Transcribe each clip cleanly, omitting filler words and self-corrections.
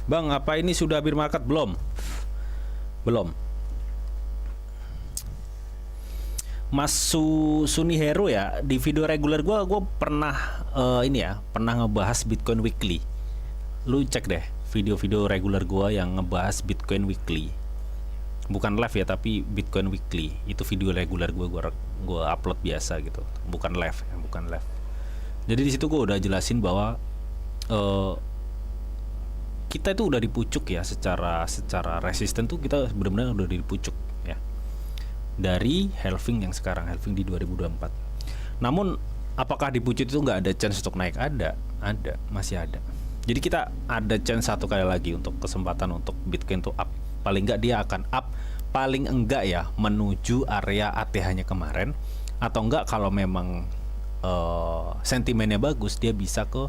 Bang, apa ini sudah bir market belum? Belum. Mas Sunihero ya, di video reguler gue pernah ini ya, pernah ngebahas Bitcoin Weekly. Lu cek deh video-video reguler gue yang ngebahas Bitcoin Weekly. Bukan live ya, tapi Bitcoin Weekly. Itu video reguler gue upload biasa gitu. Bukan live ya, bukan live. Jadi di situ gue udah jelasin bahwa kita itu udah dipucuk ya, secara resisten tuh kita benar-benar udah dipucuk ya, dari halving yang sekarang, halving di 2024. Namun apakah dipucuk itu nggak ada chance untuk naik? Ada, masih ada. Jadi kita ada chance satu kali lagi untuk kesempatan untuk Bitcoin tuh up. Paling nggak dia akan up, paling enggak ya menuju area ATH-nya kemarin, atau enggak kalau memang sentimennya bagus dia bisa ke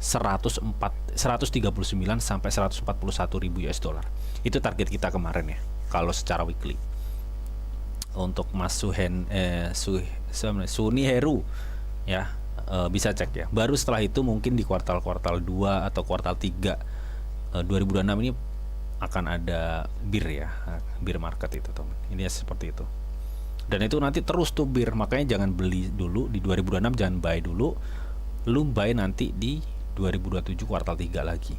139 sampai 141 ribu US dollar. Itu target kita kemarin ya, kalau secara weekly. Untuk Mas Sunihero ya, bisa cek ya. Baru setelah itu mungkin di kuartal 2 atau kuartal 3 2026 ini akan ada bir market itu teman. Ini ya seperti itu. Dan itu nanti terus tuh bir, makanya jangan beli dulu di 2026, jangan buy dulu. Lu buy nanti di 2027 kuartal 3 lagi.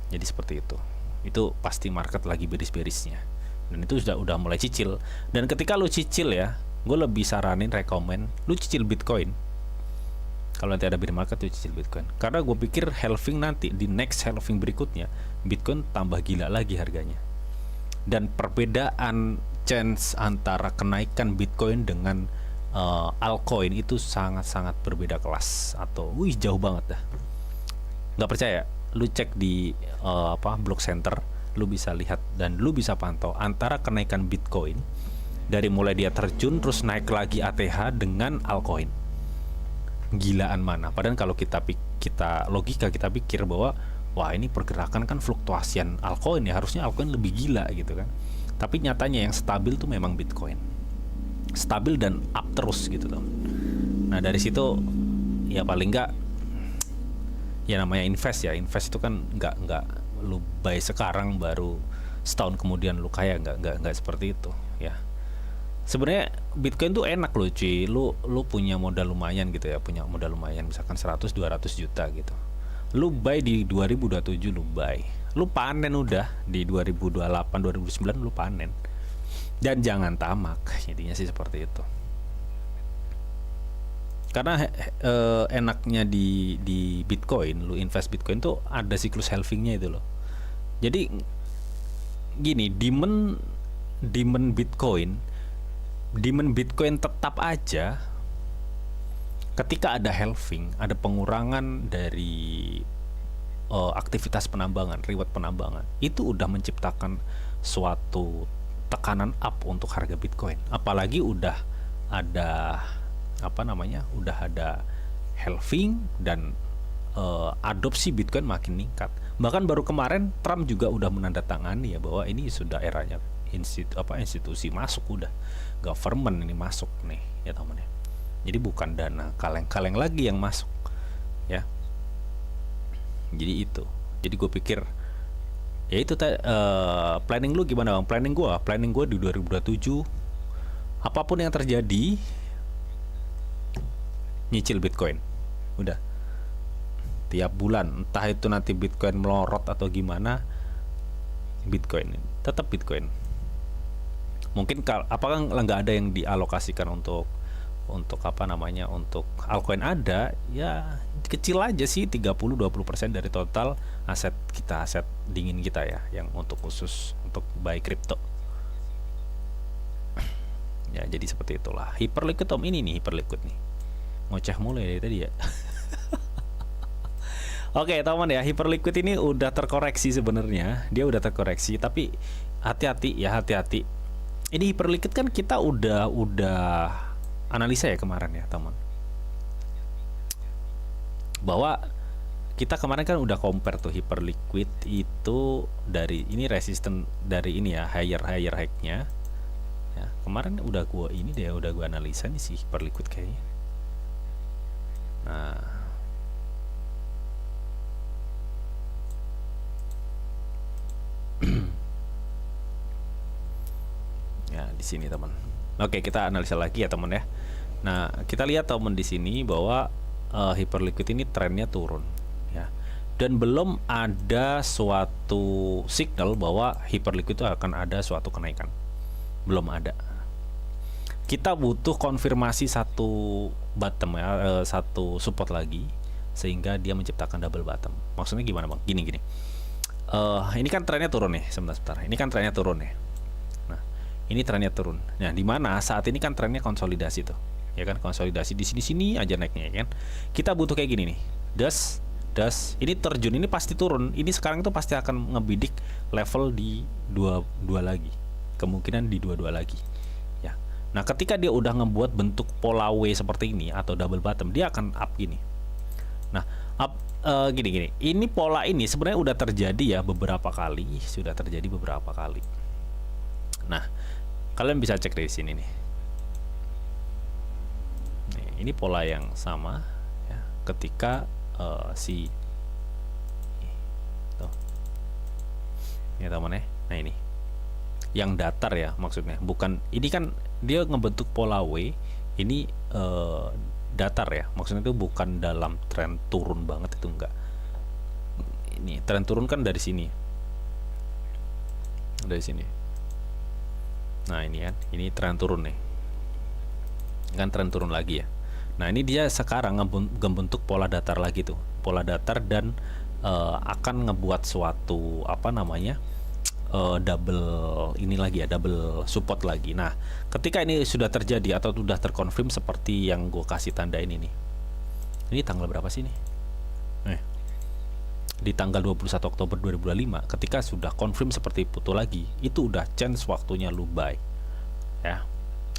Jadi seperti itu. Itu pasti market lagi beris-berisnya. Dan itu udah mulai cicil. Dan ketika lu cicil ya, gue lebih saranin rekomen lu cicil Bitcoin. Kalau nanti ada bear market lu cicil Bitcoin. Karena gue pikir halving nanti, di next halving berikutnya, Bitcoin tambah gila lagi harganya. Dan perbedaan chance antara kenaikan Bitcoin dengan altcoin itu sangat-sangat berbeda kelas, atau jauh banget dah. Nggak percaya? Lu cek di Block Center, lu bisa lihat dan lu bisa pantau antara kenaikan Bitcoin dari mulai dia terjun terus naik lagi ATH dengan altcoin. Gilaan mana? Padahal kalau kita logika kita pikir bahwa wah ini pergerakan kan fluktuasian altcoin ya, harusnya altcoin lebih gila gitu kan. Tapi nyatanya yang stabil tuh memang Bitcoin. Stabil dan up terus gitu tuh. Nah dari situ ya paling nggak ya namanya invest ya. Invest itu kan nggak lu buy sekarang baru setahun kemudian lu kaya, nggak seperti itu ya. Sebenarnya Bitcoin tuh enak loh cuy. Lu punya modal lumayan gitu ya, punya modal lumayan misalkan 100-200 juta gitu. Lu buy di 2027 lu buy. Lu panen udah di 2028-2029 lu panen. Dan jangan tamak, intinya sih seperti itu. Karena enaknya di Bitcoin, lu invest Bitcoin tuh ada siklus halvingnya itu loh. Jadi gini, demand Bitcoin tetap aja ketika ada halving, ada pengurangan dari aktivitas penambangan, reward penambangan, itu udah menciptakan suatu tekanan up untuk harga Bitcoin. Apalagi udah ada udah ada halving dan adopsi Bitcoin makin meningkat. Bahkan baru kemarin Trump juga udah menandatangani ya bahwa ini sudah eranya institusi masuk, udah government ini masuk nih ya teman ya. Jadi bukan dana kaleng-kaleng lagi yang masuk ya. Jadi itu. Jadi gue pikir ya itu planning lu gimana bang? Planning gue di 2027 apapun yang terjadi nyicil Bitcoin. Udah. Tiap bulan, entah itu nanti Bitcoin melorot atau gimana, Bitcoin tetap Bitcoin. Mungkin apakah nggak ada yang dialokasikan untuk untuk altcoin? Ada ya, kecil aja sih, 30-20% dari total aset dingin kita ya, yang untuk khusus untuk buy crypto ya. Jadi seperti itulah. Hyperliquid ini nih, Hyperliquid nih ngoceh mulai dari tadi ya. Oke teman ya, Hyperliquid ini udah terkoreksi sebenarnya, dia udah terkoreksi, tapi hati-hati. Ini Hyperliquid kan kita udah analisa ya kemarin ya teman, bahwa kita kemarin kan udah compare tuh Hyperliquid itu dari ini resisten dari ini ya, higher high-nya ya. Kemarin udah gua analisa nih si Hyperliquid kayaknya. Nah Ya, di sini teman. Oke, kita analisa lagi ya teman ya. Nah, kita lihat teman di sini bahwa Hyperliquid ini trennya turun ya. Dan belum ada suatu signal bahwa Hyperliquid itu akan ada suatu kenaikan. Belum ada. Kita butuh konfirmasi satu bottom ya, satu support lagi sehingga dia menciptakan double bottom. Maksudnya gimana bang? Gini. Ini kan trennya turun nih, sebentar. Ini kan trennya turun nih. Nah, ini trennya turun. Nah, di mana saat ini kan trennya konsolidasi tuh, ya kan, konsolidasi di sini aja naiknya, ya kan. Kita butuh kayak gini nih, das. Ini terjun, ini pasti turun. Ini sekarang tuh pasti akan ngebidik level di 22 lagi, kemungkinan di 22 lagi. Ya. Nah, ketika dia udah ngebuat bentuk pola W seperti ini atau double bottom, dia akan up gini. Nah, up gini. Ini pola ini sebenarnya udah terjadi ya beberapa kali, sudah terjadi beberapa kali. Nah, kalian bisa cek dari sini nih. Nih, ini pola yang sama ya, ketika si tuh. Ini teman ya. Nah, ini yang datar ya maksudnya, bukan ini kan dia ngebentuk pola W, ini datar ya, maksudnya itu bukan dalam tren turun banget, itu enggak. Ini tren turun kan dari sini, nah ini kan, ini tren turun nih kan, tren turun lagi ya. Nah, ini dia sekarang ngebentuk pola datar lagi tuh, pola datar, dan akan ngebuat suatu apa namanya, double ini lagi ya, double support lagi. Nah, ketika ini sudah terjadi atau sudah terkonfirm seperti yang gue kasih tanda ini nih. Ini tanggal berapa sih nih? Di tanggal 21 Oktober 2025, ketika sudah konfirm seperti itu lagi, itu udah chance waktunya lu buy. Ya.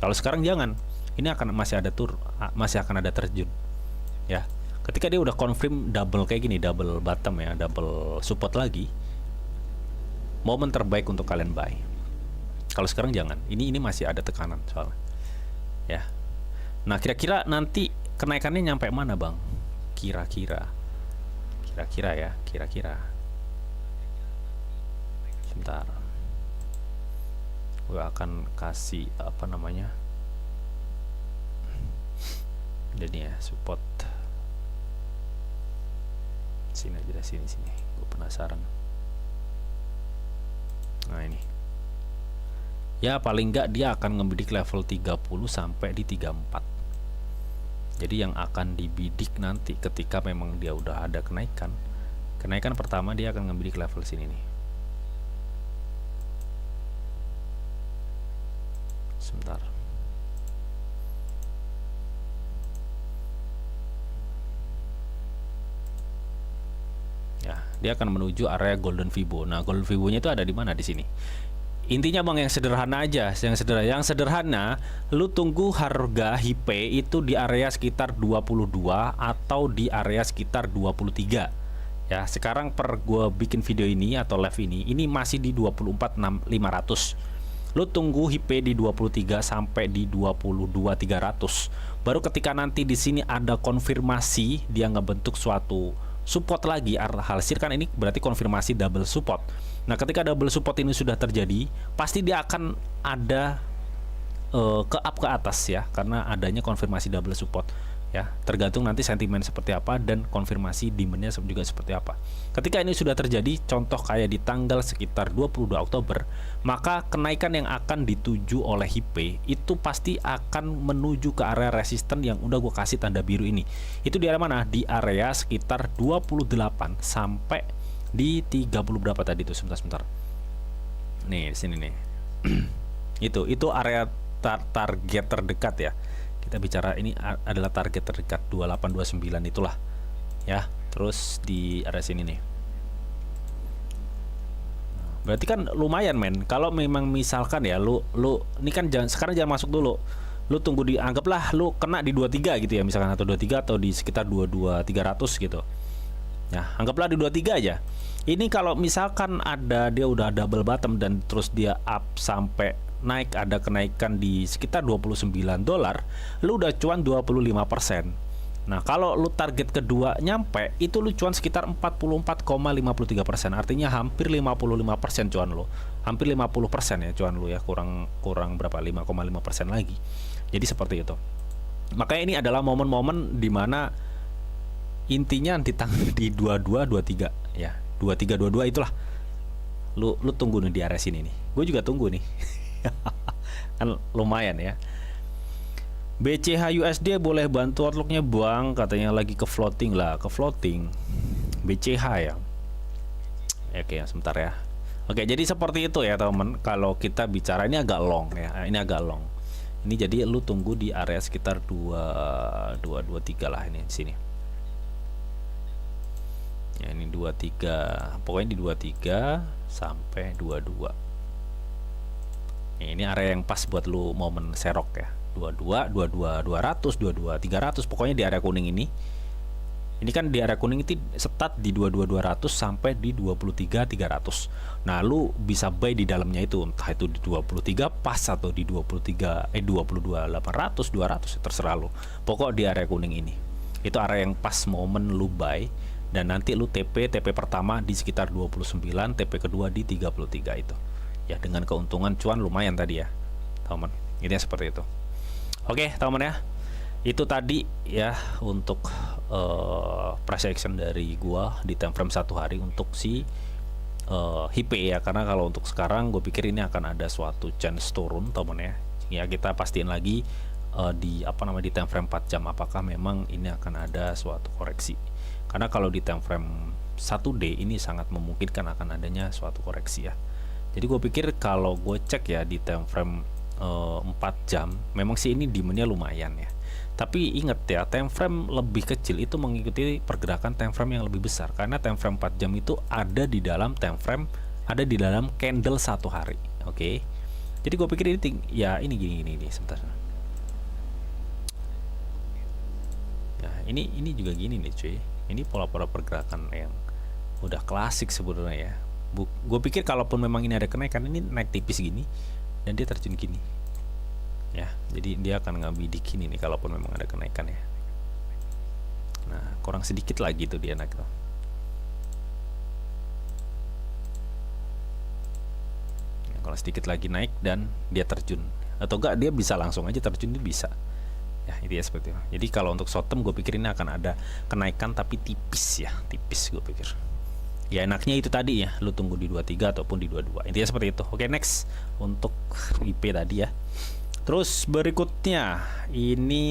Kalau sekarang jangan. Ini masih akan ada terjun. Ya. Ketika dia udah konfirm double kayak gini, double bottom ya, double support lagi, momen terbaik untuk kalian buy. Kalau sekarang jangan. Ini masih ada tekanan soalnya. Ya. Nah, kira-kira nanti kenaikannya nyampe mana, Bang? Kira-kira ya. Sebentar. Gue akan kasih apa namanya? Jadi ya, support. Sini aja, sini. Gue penasaran. Nah, ini ya, paling enggak dia akan ngebidik level 30 sampai di 34. Jadi yang akan dibidik nanti ketika memang dia udah ada kenaikan pertama, dia akan ngebidik level sini nih. Sebentar. Ya, dia akan menuju area Golden Fibo. Nah, Golden Fibo-nya itu ada di mana? Di sini. Intinya bang, yang sederhana aja, yang sederhana, lu tunggu harga HIP itu di area sekitar 22 atau di area sekitar 23. Ya, sekarang per gua bikin video ini atau live ini masih di 24.500. Lu tunggu HIP di 23 sampai di 22.300. Baru ketika nanti di sini ada konfirmasi dia ngebentuk suatu support lagi, hasil kan ini berarti konfirmasi double support. Nah, ketika double support ini sudah terjadi, pasti dia akan ada ke up ke atas ya, karena adanya konfirmasi double support ya. Tergantung nanti sentimen seperti apa dan konfirmasi demandnya juga seperti apa. Ketika ini sudah terjadi, contoh kayak di tanggal sekitar 22 Oktober, maka kenaikan yang akan dituju oleh HIP itu pasti akan menuju ke area resisten yang udah gue kasih tanda biru ini. Itu di area mana? Di area sekitar 28 sampai di 30 berapa tadi tuh, sebentar. Nih, di sini nih. itu area target terdekat ya. Kita bicara ini adalah target terdekat 2829 itulah. Ya, terus di area sini nih. Berarti kan lumayan, men. Kalau memang misalkan ya lu ini kan sekarang jangan masuk dulu. Lu tunggu anggaplah lu kena di 23 gitu ya, misalkan, atau 23 atau di sekitar 22.300 gitu. Nah, anggaplah di 23 aja. Ini kalau misalkan ada dia udah double bottom dan terus dia up sampai naik, ada kenaikan di sekitar $29, lu udah cuan 25%. Nah, kalau lu target kedua nyampe, itu lu cuan sekitar 44,53%. Artinya hampir 55% cuan lu. Hampir 50% ya cuan lu ya, kurang berapa? 5,5% lagi. Jadi seperti itu. Makanya ini adalah momen-momen dimana intinya di 22 23 ya. 23 22 itulah. Lu tunggu nih di area sini nih. Gue juga tunggu nih. Kan lumayan ya. BCH USD boleh bantu outlooknya bang, katanya lagi ke floating lah, ke floating BCH ya. Oke, sebentar ya. Oke, jadi seperti itu ya teman. Kalau kita bicara ini agak long ya, ini agak long. Ini jadi lu tunggu di area sekitar 223 lah ini di sini. Ya ini 23, pokoknya di 23 sampai 22. Ini area yang pas buat lu momen serok ya. 22, 200, 300, pokoknya di area kuning ini. Ini kan di area kuning itu start di 200 sampai di 300. Nah, lu bisa buy di dalamnya itu, entah itu di 23 pas atau di 800, 200, terserah lu. Pokok di area kuning ini. Itu area yang pas momen lu buy, dan nanti lu TP pertama di sekitar 29, TP kedua di 33 itu. Ya, dengan keuntungan cuan lumayan tadi ya, teman. Ini seperti itu. Oke, teman ya. Itu tadi ya untuk price action dari gua di time frame 1 hari untuk si HIP ya. Karena kalau untuk sekarang gue pikir ini akan ada suatu chance turun, teman ya. Ya kita pastiin lagi di di time frame 4 jam apakah memang ini akan ada suatu koreksi. Karena kalau di time frame 1D ini sangat memungkinkan akan adanya suatu koreksi ya. Jadi gue pikir kalau gue cek ya di time frame 4 jam memang sih ini demandnya lumayan ya, tapi inget ya, time frame lebih kecil itu mengikuti pergerakan time frame yang lebih besar, karena time frame 4 jam itu ada di dalam time frame, ada di dalam candle 1 hari. Oke. Jadi gue pikir ini ya ini gini sebentar ya, ini juga gini nih cuy, ini pola-pola pergerakan yang udah klasik sebenarnya ya. Gue pikir kalaupun memang ini ada kenaikan, ini naik tipis gini dan dia terjun gini ya, jadi dia akan ngambil di gini nih kalaupun memang ada kenaikan ya. Nah, kurang sedikit lagi tuh dia naik tuh. Ya, kalau sedikit lagi naik dan dia terjun, atau enggak dia bisa langsung aja terjun, dia bisa ya, itu ya seperti itu. Jadi kalau untuk short term gue pikir ini akan ada kenaikan tapi tipis ya, tipis gue pikir. Ya enaknya itu tadi ya, lu tunggu di 23 ataupun di 22. Intinya seperti itu. Oke, next untuk IP tadi ya. Terus berikutnya ini